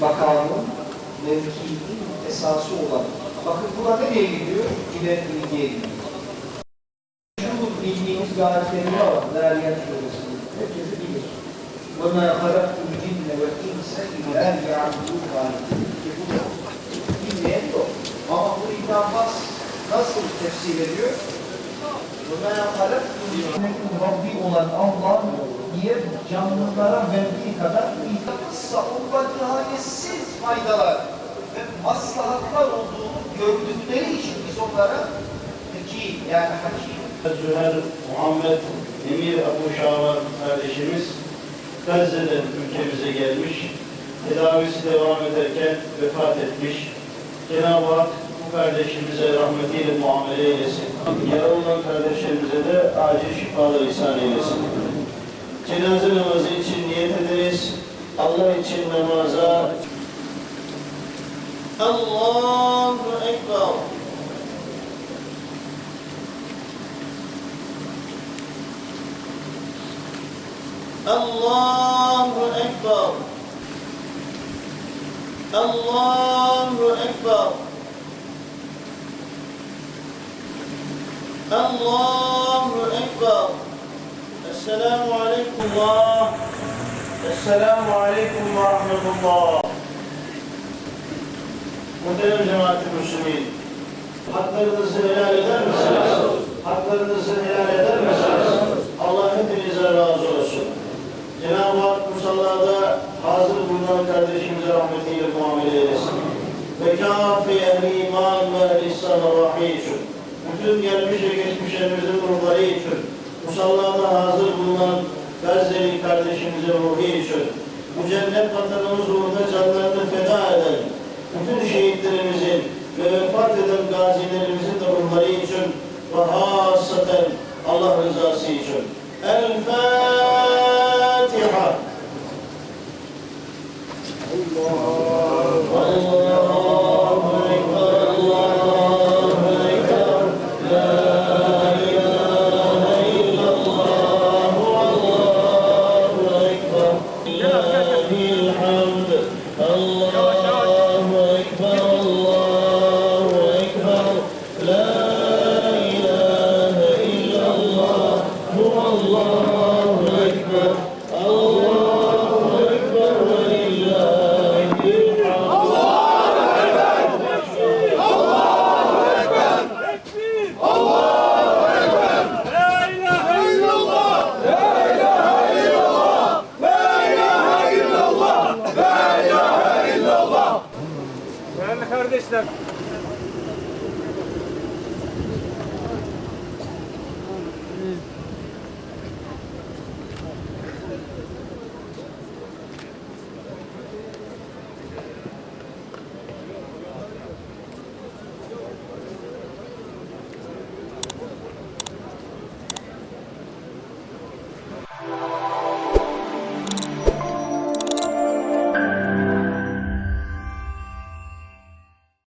makamın, mevkinin esası olan. Bakın buna nereye gidiyor? İleri bilgiye gidiyor. Şu bildiğimiz bir ayetlerine var. Zariyat suresinde. Herkesi bilir. وَمَا خَلَقْتُ الْجِنَّ وَالْاِنْسَ اِلَّا لِيَعْبُدُونَ. Bilmeyen yok. Ama bu İbn Abbas nasıl tefsir ediyor? وَمَا خَلَقْتُ الْجِنَّ Rabbi olan Allah diye canlılara verdiği kadar savunmadığı halesiz faydalar ve maslahatlar olduğunu gördükleri için biz onlara zeki yani hakim. Züher Muhammed Emir Abu Şaban kardeşimiz Gazze'den ülkemize gelmiş. Tedavisi devam ederken vefat etmiş. Cenab-ı Hak bu kardeşimize rahmetiyle muamele eylesin. Yaralı olan kardeşlerimize de acil şifalar ihsan eylesin. Cenaze namazı için niyet ederiz. Allah için namaza Allahu Ekber. Allahu Ekber. Allahu Ekber. Allahu Ekber. Esselamu Aleyküm Esselamu Aleyküm ve Rahmetullah. Muhterem cemaat-i Müslümin, haklarınızı helal eder misiniz? Haklarınızı helal eder misiniz? Allah hepinize razı olsun. Cenab-ı Hak musallada hazır bulunan kardeşimize rahmetiyle muamele eylesin. Ve kâfi ehli iman ve ehli-i rahîşun. Bütün gelmiş ve geçmişlerimizin ruhları için, musallada hazır bulunan Gazze'li kardeşimizin ruhu için, bu cennet vatanımız uğruna canlarını feda eden, bütün şehitlerimizin ve vefat eden gazilerimizin de ruhları için ve hasaten Allah rızası için. El-Fatiha. Allahu Ekber, Allahu Ekber, La ilahe illallah, Allahu Ekber, Lillahil hamd, Allahu Ekber, Allahu Ekber, La ilahe illallah, Allahu Ekber, Allahu Ekber ve lillahil hamd. Değerli kardeşler,